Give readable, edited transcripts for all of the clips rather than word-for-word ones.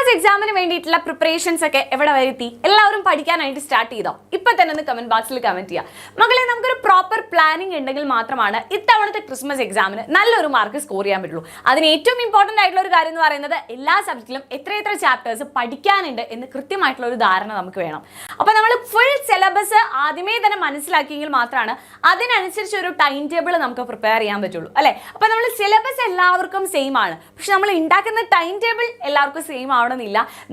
Christmas എക്സാമിന് വേണ്ടിയിട്ടുള്ള preparations ഒക്കെ എവിടെ വരെ എത്തി? എല്ലാവരും പഠിക്കാനായിട്ട് സ്റ്റാർട്ട് ചെയ്തോ? ഇപ്പൊ തന്നെ ഒന്ന് കമന്റ് ബോക്സിൽ കമന്റ് ചെയ്യാം. മകളെ, നമുക്കൊരു പ്രോപ്പർ പ്ലാനിങ് ഉണ്ടെങ്കിൽ മാത്രമാണ് ഇത്തവണത്തെ ക്രിസ്മസ് എക്സാമിന് നല്ലൊരു മാർക്ക് സ്കോർ ചെയ്യാൻ പറ്റുള്ളൂ. അതിന് ഏറ്റവും ഇമ്പോർട്ടന്റ് ആയിട്ടുള്ള ഒരു കാര്യം എന്ന് പറയുന്നത് എല്ലാ സബ്ജക്റ്റിലും എത്ര ചാപ്റ്റേഴ്സ് പഠിക്കാനുണ്ട് എന്ന് കൃത്യമായിട്ടുള്ള ഒരു ധാരണ നമുക്ക് വേണം. അപ്പൊ നമ്മൾ ഫുൾ സിലബസ് ആദ്യമേ തന്നെ മനസ്സിലാക്കിയെങ്കിൽ മാത്രമാണ് അതിനനുസരിച്ച് ഒരു ടൈം ടേബിൾ നമുക്ക് പ്രിപ്പയർ ചെയ്യാൻ പറ്റുള്ളൂ, അല്ലെ? അപ്പൊ നമ്മൾ സിലബസ് എല്ലാവർക്കും സെയിം ആണ്, പക്ഷെ നമ്മൾ ഉണ്ടാക്കുന്ന ടൈം ടേബിൾ എല്ലാവർക്കും സെയിം ആവണമെന്നില്ല.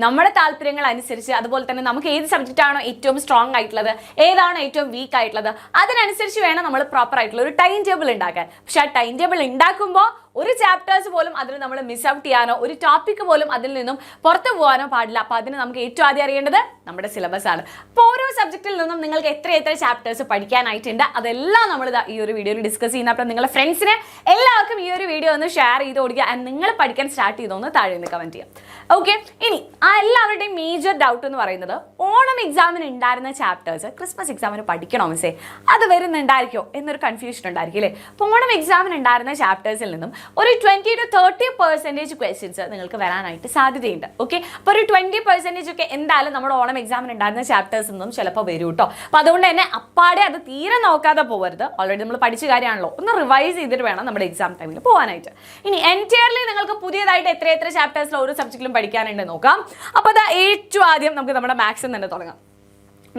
നമ്മുടെ താല്പര്യങ്ങൾ അനുസരിച്ച്, അതുപോലെ തന്നെ നമുക്ക് ഏത് സബ്ജക്റ്റ് ആണോ ഏറ്റവും സ്ട്രോങ് ആയിട്ടുള്ളത്, ഏതാണോ ഏറ്റവും വീക്ക് ആയിട്ടുള്ളത്, അതിനനുസരിച്ച് വേണം നമ്മൾ പ്രോപ്പർ ആയിട്ടുള്ള ഒരു ടൈം ടേബിൾ ഉണ്ടാക്കാൻ. പക്ഷെ ആ ടൈം ടേബിൾ ഉണ്ടാക്കുമ്പോൾ ഒരു ചാപ്റ്റേഴ്സ് പോലും അതിൽ നമ്മൾ മിസ് ഔട്ട് ചെയ്യാനോ ഒരു ടോപ്പിക് പോലും അതിൽ നിന്നും പുറത്തു പോകാനോ പാടില്ല. അപ്പോൾ അതിന് നമുക്ക് ഏറ്റവും ആദ്യം അറിയേണ്ടത് നമ്മുടെ സിലബസ് ആണ്. അപ്പോൾ ഓരോ സബ്ജക്റ്റിൽ നിന്നും നിങ്ങൾക്ക് എത്ര ചാപ്റ്റേഴ്സ് പഠിക്കാനായിട്ടുണ്ട് അതെല്ലാം നമ്മൾ ഈ ഒരു വീഡിയോയിൽ ഡിസ്കസ് ചെയ്യുന്ന. അപ്പോൾ നിങ്ങളുടെ ഫ്രണ്ട്സിന് എല്ലാവർക്കും ഈ ഒരു വീഡിയോ ഒന്ന് ഷെയർ ചെയ്ത് കൊടുക്കുക. ആൻഡ് നിങ്ങൾ പഠിക്കാൻ സ്റ്റാർട്ട് ചെയ്തോന്ന് താഴെ നിന്ന് കമന്റ് ചെയ്യാം. ഓക്കെ, ഇനി ആ എല്ലാവരുടെയും മേജർ ഡൗട്ട് എന്ന് പറയുന്നത് ഓണം എക്സാമിന് ഉണ്ടായിരുന്ന ചാപ്റ്റേഴ്സ് ക്രിസ്മസ് എക്സാമിന് പഠിക്കണോ മിസ്സേ, അത് വരുന്നുണ്ടായിരിക്കോ എന്നൊരു കൺഫ്യൂഷൻ ഉണ്ടായിരിക്കും അല്ലേ? അപ്പോൾ ഓണം എക്സാമിന് ഉണ്ടായിരുന്ന ചാപ്റ്റേഴ്സിൽ നിന്നും ഒരു 20 to 30% ക്വസ്റ്റ്യൻസ് നിങ്ങൾക്ക് വരാനായിട്ട് സാധ്യതയുണ്ട്. ഓക്കെ, അപ്പോൾ ഒരു 20% ഒക്കെ എന്തായാലും നമ്മുടെ ഓണം എക്സാമിന് ഉണ്ടായിരുന്ന ചാപ്റ്റേഴ്സ് നിന്നും ചിലപ്പോൾ വരും കേട്ടോ. അപ്പോൾ അതുകൊണ്ട് തന്നെ അപ്പാടെ അത് തീരെ നോക്കാതെ പോകരുത്. ഓൾറെഡി നമ്മൾ പഠിച്ച കാര്യമാണല്ലോ, ഒന്ന് റിവൈസ് ചെയ്തിട്ട് വേണം നമ്മുടെ എക്സാം ടൈമിൽ പോകാനായിട്ട്. ഇനി എൻറ്റയർലി നിങ്ങൾക്ക് പുതിയതായിട്ട് എത്ര ചാപ്റ്റേഴ്സിൽ ഓരോ സബ്ജക്റ്റിലും പഠിക്കാനുണ്ട് നോക്കാം. അപ്പോൾ അത് ഏറ്റവും ആദ്യം നമുക്ക് നമ്മുടെ മാത്സിൽ തന്നെ തുടങ്ങാം.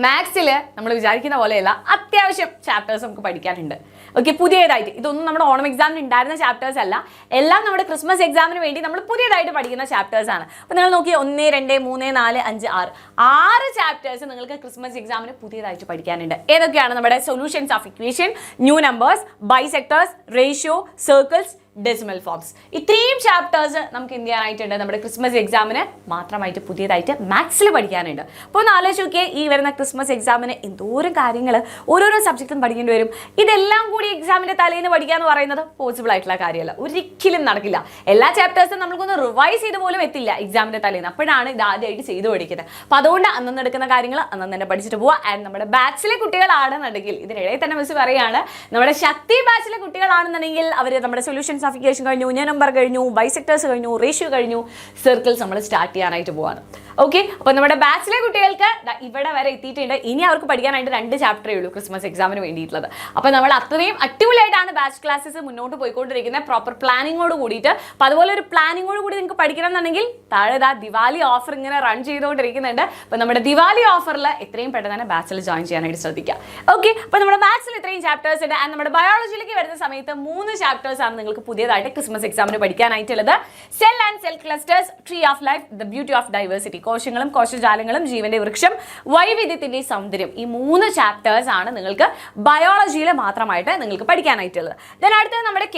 മാത്സിൽ നമ്മൾ വിചാരിക്കുന്ന പോലെയല്ല, അത്യാവശ്യം ചാപ്റ്റേഴ്സ് നമുക്ക് പഠിക്കാനുണ്ട്. ഓക്കെ, പുതിയതായിട്ട് ഇതൊന്നും നമ്മുടെ ഓണം എക്സാമിന് ഉണ്ടായിരുന്ന ചാപ്റ്റേഴ്സ് അല്ല, എല്ലാം നമ്മുടെ ക്രിസ്മസ് എക്സാമിന് വേണ്ടി നമ്മൾ പുതിയതായിട്ട് പഠിക്കുന്ന ചാപ്റ്റേഴ്സ് ആണ്. അപ്പോൾ നിങ്ങൾ നോക്കി 1, 2, 3, 4, 5, 6 ചാപ്റ്റേഴ്സ് നിങ്ങൾക്ക് ക്രിസ്മസ് എക്സാമിന് പുതിയതായിട്ട് പഠിക്കാനുണ്ട്. ഏതൊക്കെയാണ്? നമ്മുടെ solutions of equation, new numbers, bisectors, ratio, circles, decimal forms. ഇത്രയും ചാപ്റ്റേഴ്സ് നമുക്ക് എന്ത് ചെയ്യാനായിട്ടുണ്ട്? നമ്മുടെ ക്രിസ്മസ് എക്സാമിന് മാത്രമായിട്ട് പുതിയതായിട്ട് മാത്സിൽ പഠിക്കാനുണ്ട്. അപ്പോൾ ഒന്ന് ആലോചിച്ച് നോക്കിയേ, ഈ വരുന്ന ക്രിസ്മസ് എക്സാമിന് എന്തോരം കാര്യങ്ങൾ ഓരോരോ സബ്ജക്റ്റും പഠിക്കേണ്ടി വരും. ഇതെല്ലാം കൂടി എക്സാമിന്റെ തലേന്ന് പഠിക്കുക എന്ന് പറയുന്നത് പോസിബിൾ ആയിട്ടുള്ള കാര്യമല്ല, ഒരിക്കലും നടക്കില്ല. എല്ലാ ചാപ്റ്റേഴ്സും നമ്മൾക്കൊന്ന് റിവൈസ് ചെയ്ത് പോലും എത്തില്ല എക്സാമിന്റെ തലേന്ന്. അപ്പോഴാണ് ഇത് ആദ്യമായിട്ട് ചെയ്ത് പഠിക്കുന്നത്. അപ്പോൾ അതുകൊണ്ട് അന്നു എടുക്കുന്ന കാര്യങ്ങൾ അന്നു തന്നെ പഠിച്ചിട്ട് പോവുക. ആൻഡ് നമ്മുടെ ബാച്ചിലെ കുട്ടികളാണെന്നുണ്ടെങ്കിൽ, ഇതിനിടയിൽ തന്നെ മിസ് പറയുകയാണ്, നമ്മുടെ ശക്തി ബാച്ചിലെ കുട്ടികളാണെന്നുണ്ടെങ്കിൽ അവർ നമ്മുടെ സൊല്യൂഷൻസ് ഓഫ് ഇക്വേഷൻ കഴിഞ്ഞു, ന്യൂ നമ്പർ കഴിഞ്ഞു, ബൈസെക്ടേഴ്സ് കഴിഞ്ഞു, റേഷ്യോ കഴിഞ്ഞു, സർക്കിൾസ് നമ്മൾ സ്റ്റാർട്ട് ചെയ്യാനായിട്ട് പോവാണ്. ഓക്കെ, അപ്പോൾ നമ്മുടെ ബാച്ചിലെ കുട്ടികൾക്ക് ഇവിടെ വരെ എത്തിയിട്ടുണ്ട്. ഇനി അവർക്ക് പഠിക്കാനായിട്ട് 2 ചാപ്റ്ററേ ഉള്ളൂ ക്രിസ്മസ് എക്സാമിന് വേണ്ടിയിട്ടുള്ളത്. അപ്പോൾ നമ്മൾ അത്രയും അടിപൊളിയായിട്ടാണ് ബാച്ച് ക്ലാസ്സസ് മുന്നോട്ട് പോയിക്കൊണ്ടിരിക്കുന്നത്, പ്രോപ്പർ പ്ലാനിങ്ങോട് കൂടിയിട്ട്. അപ്പോൾ അതുപോലെ ഒരു പ്ലാനിങ്ങോട് കൂടി നിങ്ങൾക്ക് പഠിക്കണം എന്നുണ്ടെങ്കിൽ താഴെ ദിവാലി ഓഫർ ഇങ്ങനെ റൺ ചെയ്തുകൊണ്ടിരിക്കുന്നുണ്ട്. അപ്പോൾ നമ്മുടെ ദിവാലി ഓഫറിൽ എത്രയും പെട്ടെന്ന് തന്നെ ബാച്ചിൽ ജോയിൻ ചെയ്യാനായിട്ട് ശ്രദ്ധിക്കുക. ഓക്കെ, അപ്പോൾ നമ്മുടെ ബാച്ചിൽ ഇത്രയും ചാപ്റ്റേഴ്സ് ഉണ്ട്. ആൻഡ് നമ്മുടെ ബയോളജിയിലേക്ക് വരുന്ന സമയത്ത് 3 ചാപ്റ്റേഴ്സ് ആണ് നിങ്ങൾക്ക് പുതിയതായിട്ട് ക്രിസ്മസ് എക്സാമിന് പഠിക്കാനായിട്ടുള്ളത്. Cell and cell clusters, tree of life, the beauty of diversity, കോശങ്ങളും കോശജാലങ്ങളും, ജീവന്റെ വൃക്ഷം, വൈവിധ്യത്തിന്റെ സൗന്ദര്യം. ഈ 3 ചാപ്റ്റേഴ്സ് ആണ് നിങ്ങൾക്ക് ബയോളജിയിൽ മാത്രമായിട്ട് നിങ്ങൾക്ക് പഠിക്കാനായിട്ടുള്ളത്. ദെൻ അടുത്തത് നമ്മുടെ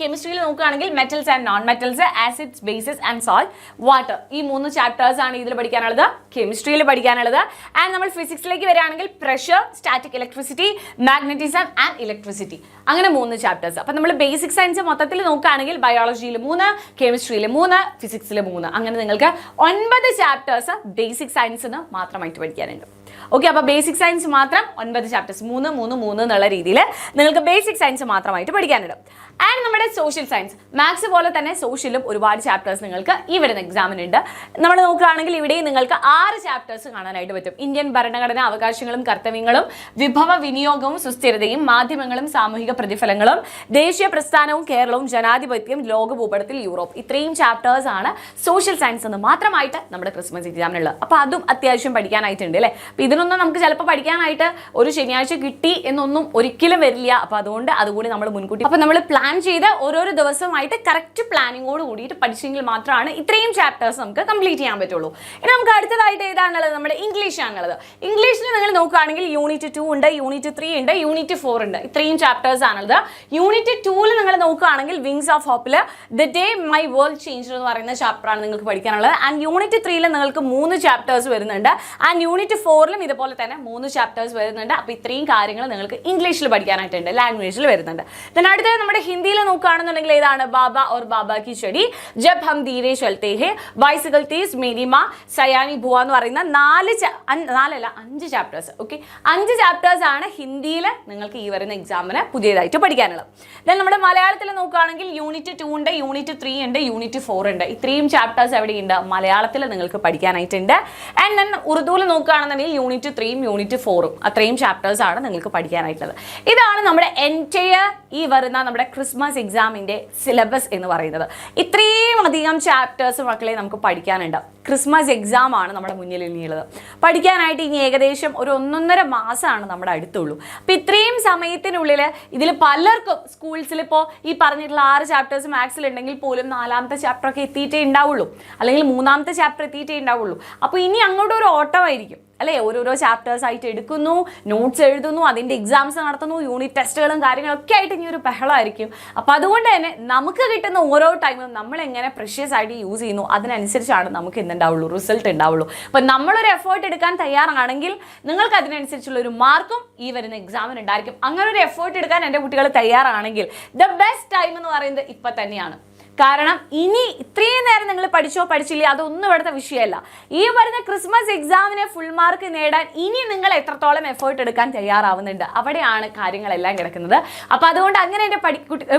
കെമിസ്ട്രിയിൽ നോക്കുകയാണെങ്കിൽ metals and non metals, acids, bases and salt, water. ഈ 3 ചാപ്റ്റേഴ്സ് ആണ് ഇതിൽ പഠിക്കാനുള്ളത്, കെമിസ്ട്രിയിൽ പഠിക്കാനുള്ളത്. ആൻഡ് നമ്മൾ ഫിസിക്സിലേക്ക് വരികയാണെങ്കിൽ pressure, static electricity, magnetism and electricity, അങ്ങനെ 3 ചാപ്റ്റേഴ്സ്. അപ്പം നമ്മൾ ബേസിക് സയൻസ് മൊത്തത്തിൽ നോക്കുകയാണെങ്കിൽ ബയോളജിയിൽ 3, കെമിസ്ട്രിയിൽ 3, ഫിസിക്സിൽ 3, അങ്ങനെ നിങ്ങൾക്ക് 9 ചാപ്റ്റേഴ്സ് ബേസിക് സയൻസിന് മാത്രമായിട്ട് പഠിക്കാനുണ്ട്. ഓക്കെ, അപ്പോൾ ബേസിക് സയൻസ് മാത്രം 9 ചാപ്റ്റേഴ്സ്, 3, 3, 3 എന്നുള്ള രീതിയിൽ നിങ്ങൾക്ക് ബേസിക് സയൻസ് മാത്രമായിട്ട് പഠിക്കാനുണ്ട്. ആൻഡ് നമ്മുടെ സോഷ്യൽ സയൻസ്, മാത്സ് പോലെ തന്നെ സോഷ്യലും ഒരുപാട് ചാപ്റ്റേഴ്സ് നിങ്ങൾക്ക് ഈ വരുന്ന എക്സാമിനുണ്ട്. നമ്മൾ നോക്കുകയാണെങ്കിൽ ഇവിടെയും നിങ്ങൾക്ക് 6 ചാപ്റ്റേഴ്സ് കാണാനായിട്ട് പറ്റും. ഇന്ത്യൻ ഭരണഘടന, അവകാശങ്ങളും കർത്തവ്യങ്ങളും, വിഭവ വിനിയോഗവും സുസ്ഥിരതയും, മാധ്യമങ്ങളും സാമൂഹിക പ്രതിഫലങ്ങളും, ദേശീയ പ്രസ്ഥാനവും കേരളവും, ജനാധിപത്യം, ലോക ഭൂപടത്തിൽ യൂറോപ്പ്. ഇത്രയും ചാപ്റ്റേഴ്സ് ആണ് സോഷ്യൽ സയൻസ് എന്ന് മാത്രമായിട്ട് നമ്മുടെ ക്രിസ്മസ് എക്സാമിനുള്ളത്. അപ്പോൾ അതും അത്യാവശ്യം പഠിക്കാനായിട്ടുണ്ട് അല്ലേ? അപ്പോൾ ഇതിനൊന്നും നമുക്ക് ചിലപ്പോൾ പഠിക്കാനായിട്ട് ഒരു ശനിയാഴ്ച കിട്ടി എന്നൊന്നും ഒരിക്കലും വരില്ല. അപ്പോൾ അതുകൊണ്ട് അതുകൂടി നമ്മൾ മുൻകൂട്ടി അപ്പോൾ നമ്മൾ പ്ലാൻ ചെയ്ത് ഓരോരോ ദിവസമായിട്ട് കറക്റ്റ് പ്ലാനിങ്ങോട് കൂടിയിട്ട് പഠിച്ചെങ്കിൽ മാത്രമാണ് ഇത്രയും ചാപ്റ്റേഴ്സ് നമുക്ക് കംപ്ലീറ്റ് ചെയ്യാൻ പറ്റുള്ളൂ. ഇനി നമുക്ക് അടുത്തതായിട്ട് ഏതാണുള്ളത്? നമ്മുടെ ഇംഗ്ലീഷ് ആണുള്ളത്. ഇംഗ്ലീഷിൽ നിങ്ങൾ നോക്കുകയാണെങ്കിൽ യൂണിറ്റ് 2 ഉണ്ട്, യൂണിറ്റ് 3 ഉണ്ട്, യൂണിറ്റ് 4 ഉണ്ട്. ഇത്രയും ചാപ്റ്റേഴ്സ് ആണുള്ളത്. യൂണിറ്റ് 2 നിങ്ങൾ നോക്കുകയാണെങ്കിൽ വിങ്സ് ഓഫ് ഹോപ്പിൽ the day my world change എന്ന് പറയുന്ന ചാപ്റ്ററാണ് നിങ്ങൾക്ക് പഠിക്കാനുള്ളത്. ആൻഡ് യൂണിറ്റ് 3 നിങ്ങൾക്ക് 3 ചാപ്റ്റേഴ്സ് വരുന്നുണ്ട്. ആൻഡ് യൂണിറ്റ് 4 ചാപ്റ്ററിലും ഇതുപോലെ തന്നെ 3 ചാപ്റ്റേഴ്സ് വരുന്നുണ്ട്. അപ്പോൾ ഇത്രയും കാര്യങ്ങൾ നിങ്ങൾക്ക് ഇംഗ്ലീഷിൽ പഠിക്കാനായിട്ടുണ്ട്, ലാംഗ്വേജിൽ വരുന്നുണ്ട്. then അടുത്തത് നമ്മുടെ ഹിന്ദിയിൽ നോക്കുകയാണെന്നുണ്ടെങ്കിൽ ഏതാണ്? ബാബ ഓർ ബാബ കി ചെടി, ജബ് ഹം ധീരെ ചലത്തെ ഹെ, ബൈസിക്കൽ തീസ്, മേരി മാ, സയാനി ഭുവ എന്ന് പറയുന്ന 5 ചാപ്റ്റേഴ്സ്. ഓക്കെ, 5 ചാപ്റ്റേഴ്സ് ആണ് ഹിന്ദിയിൽ നിങ്ങൾക്ക് ഈ വരുന്ന എക്സാമിന് പുതിയതായിട്ട് പഠിക്കാനുള്ളത്. then നമ്മുടെ മലയാളത്തിൽ നോക്കുകയാണെങ്കിൽ യൂണിറ്റ് 2 ഉണ്ട്, യൂണിറ്റ് 3 ഉണ്ട്, യൂണിറ്റ് 4 ഉണ്ട്. ഇത്രയും ചാപ്റ്റേഴ്സ് എവിടെയുണ്ട്? മലയാളത്തിൽ നിങ്ങൾക്ക് പഠിക്കാനായിട്ടുണ്ട്. ആൻഡ് then ഉറുദുവിൽ നോക്കുകയാണെന്നുണ്ടെങ്കിൽ യൂണിറ്റ് 3ഉം യൂണിറ്റ് 4ഉം അത്രയും ചാപ്റ്റേഴ്സ് ആണ് നിങ്ങൾക്ക് പഠിക്കാനായിട്ടുള്ളത്. ഇതാണ് നമ്മുടെ എൻറ്റയർ ഈ വരുന്ന നമ്മുടെ ക്രിസ്മസ് എക്സാമിൻ്റെ സിലബസ് എന്ന് പറയുന്നത്. ഇത്രയും അധികം ചാപ്റ്റേഴ്സ് മക്കളെ നമുക്ക് പഠിക്കാനുണ്ട്. ക്രിസ്മസ് എക്സാം ആണ് നമ്മുടെ മുന്നിൽ ഇനിയുള്ളത്. പഠിക്കാനായിട്ട് ഇനി ഏകദേശം ഒരു 1.5 മാസമാണ് നമ്മുടെ അടുത്തുള്ളൂ. അപ്പോൾ ഇത്രയും സമയത്തിനുള്ളിൽ ഇതിൽ പലർക്കും സ്കൂൾസിൽ ഇപ്പോൾ ഈ പറഞ്ഞിട്ടുള്ള 6 ചാപ്റ്റേഴ്സ് മാത്സിൽ ഉണ്ടെങ്കിൽ പോലും 4ാമത്തെ ചാപ്റ്ററൊക്കെ എത്തിയിട്ടേ ഉണ്ടാവുള്ളൂ, അല്ലെങ്കിൽ 3ാമത്തെ ചാപ്റ്റർ എത്തിയിട്ടേ ഉണ്ടാവുള്ളൂ. അപ്പോൾ ഇനി അങ്ങോട്ട് ഒരു ഓട്ടമായിരിക്കും അല്ലേ? ഓരോരോ ചാപ്റ്റേഴ്സ് ആയിട്ട് എടുക്കുന്നു, നോട്ട്സ് എഴുതുന്നു, അതിൻ്റെ എക്സാംസ് നടത്തുന്നു, യൂണിറ്റ് ടെസ്റ്റുകളും കാര്യങ്ങളൊക്കെ ആയിട്ട് ഇനി ഒരു ബഹളമായിരിക്കും. അപ്പോൾ അതുകൊണ്ട് തന്നെ നമുക്ക് കിട്ടുന്ന ഓരോ ടൈമും നമ്മൾ എങ്ങനെ പ്രഷ്യസ് ആയിട്ട് യൂസ് ചെയ്യുന്നു അതിനനുസരിച്ചാണ് നമുക്ക് എന്തുണ്ടാവുള്ളൂ, റിസൾട്ട് ഉണ്ടാവുള്ളൂ. അപ്പോൾ നമ്മളൊരു എഫേർട്ട് എടുക്കാൻ തയ്യാറാണെങ്കിൽ നിങ്ങൾക്ക് അതിനനുസരിച്ചുള്ള ഒരു മാർക്കും ഈ വരുന്ന എക്സാമിന് ഉണ്ടായിരിക്കും. അങ്ങനെ ഒരു എഫേർട്ട് എടുക്കാൻ എൻ്റെ കുട്ടികൾ തയ്യാറാണെങ്കിൽ ദ ബെസ്റ്റ് ടൈം എന്ന് പറയുന്നത് ഇപ്പം തന്നെയാണ്. കാരണം ഇനി ഇത്രയും നേരം നിങ്ങൾ പഠിച്ചോ പഠിച്ചില്ലേ അതൊന്നും ഇവിടുത്തെ വിഷയമല്ല. ഈ വരുന്ന ക്രിസ്മസ് എക്സാമിന് ഫുൾ മാർക്ക് നേടാൻ ഇനി നിങ്ങൾ എത്രത്തോളം എഫേർട്ട് എടുക്കാൻ തയ്യാറാവുന്നുണ്ട്, അവിടെയാണ് കാര്യങ്ങളെല്ലാം കിടക്കുന്നത്. അപ്പോൾ അതുകൊണ്ട് അങ്ങനെ എൻ്റെ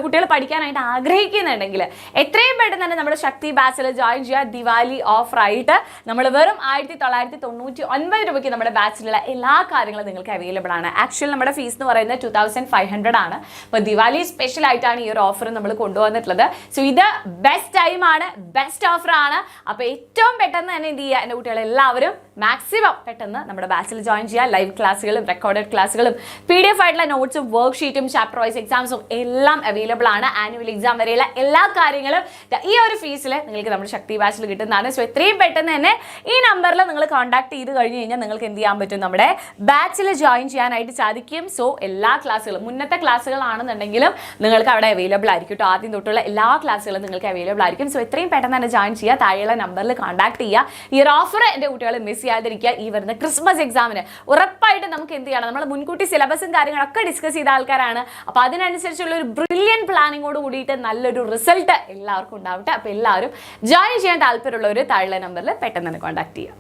കുട്ടികൾ പഠിക്കാനായിട്ട് ആഗ്രഹിക്കുന്നുണ്ടെങ്കിൽ എത്രയും പെട്ടെന്ന് തന്നെ നമ്മുടെ ശക്തി ബാച്ചിൽ ജോയിൻ ചെയ്യുക. ദിവാലി ഓഫറായിട്ട് നമ്മൾ വെറും 1999 രൂപയ്ക്ക് നമ്മുടെ ബാച്ചിലുള്ള എല്ലാ കാര്യങ്ങളും നിങ്ങൾക്ക് അവൈലബിൾ ആണ്. ആക്ച്വലി നമ്മുടെ ഫീസ് എന്ന് പറയുന്നത് 2500 ആണ്. അപ്പോൾ ദിവാലി സ്പെഷ്യൽ ആയിട്ടാണ് ഈ ഒരു ഓഫർ നമ്മൾ കൊണ്ടുവന്നിട്ടുള്ളത്. സോ ഇത് ബെസ്റ്റ് ടൈം ആണ്, ബെസ്റ്റ് ഓഫർ ആണ്. അപ്പോൾ ഏറ്റവും പെട്ടെന്ന് തന്നെ എന്ത് ചെയ്യുക, എൻ്റെ കുട്ടികളെല്ലാവരും മാക്സിമം പെട്ടെന്ന് നമ്മുടെ ബാച്ചിൽ ജോയിൻ ചെയ്യുക. ലൈവ് ക്ലാസ്സുകളും റെക്കോർഡഡ് ക്ലാസ്സുകളും PDF ആയിട്ടുള്ള നോട്ട്സും വർക്ക്ഷീറ്റും ചാപ്റ്റർ വൈസ് എക്സാംസും എല്ലാം അവൈലബിൾ ആണ്. ആനുവൽ എക്സാം വരെയുള്ള എല്ലാ കാര്യങ്ങളും ഈ ഒരു ഫീസിൽ നിങ്ങൾക്ക് നമ്മുടെ ശക്തി ബാച്ചിൽ കിട്ടുന്നതാണ്. സോ എത്രയും പെട്ടെന്ന് തന്നെ ഈ നമ്പറിൽ നിങ്ങൾ കോൺടാക്ട് ചെയ്ത് കഴിഞ്ഞ് കഴിഞ്ഞാൽ നിങ്ങൾക്ക് എന്ത് ചെയ്യാൻ പറ്റും, നമ്മുടെ ബാച്ചിൽ ജോയിൻ ചെയ്യാനായിട്ട് സാധിക്കും. സോ എല്ലാ ക്ലാസ്സുകളും മുന്നത്തെ ക്ലാസ്സുകളാണെന്നുണ്ടെങ്കിലും നിങ്ങൾക്ക് അവിടെ അവൈലബിൾ ആയിരിക്കും കേട്ടോ. ആദ്യം തൊട്ടുള്ള എല്ലാ ക്ലാസ്സുകളും നിങ്ങൾക്ക് അവൈലബിൾ ആയിരിക്കും. സോ എത്രയും പെട്ടെന്ന് തന്നെ ജോയിൻ ചെയ്യുക, താഴെയുള്ള നമ്പറിൽ കോൺടാക്ട് ചെയ്യുക. ഈ ഒരു ഓഫർ എൻ്റെ കുട്ടികൾ മിസ് ചെയ്യാതിരിക്കുക. ഈ വരുന്ന ക്രിസ്മസ് എക്സാമിന് ഉറപ്പായിട്ട് നമുക്ക് എന്ത് ചെയ്യണം, നമ്മൾ മുൻകൂട്ടി സിലബസും കാര്യങ്ങളൊക്കെ ഡിസ്കസ് ചെയ്ത ആൾക്കാരാണ്. അപ്പോൾ അതിനനുസരിച്ചുള്ള ഒരു ബ്രില്യൻ പ്ലാനിങ്ങോട് കൂടിയിട്ട് നല്ലൊരു റിസൾട്ട് എല്ലാവർക്കും ഉണ്ടാവട്ടെ. അപ്പോൾ എല്ലാവരും ജോയിൻ ചെയ്യാൻ താല്പര്യമുള്ളവർ താഴെയുള്ള നമ്പറിൽ പെട്ടെന്ന് തന്നെ കോൺടാക്ട് ചെയ്യുക.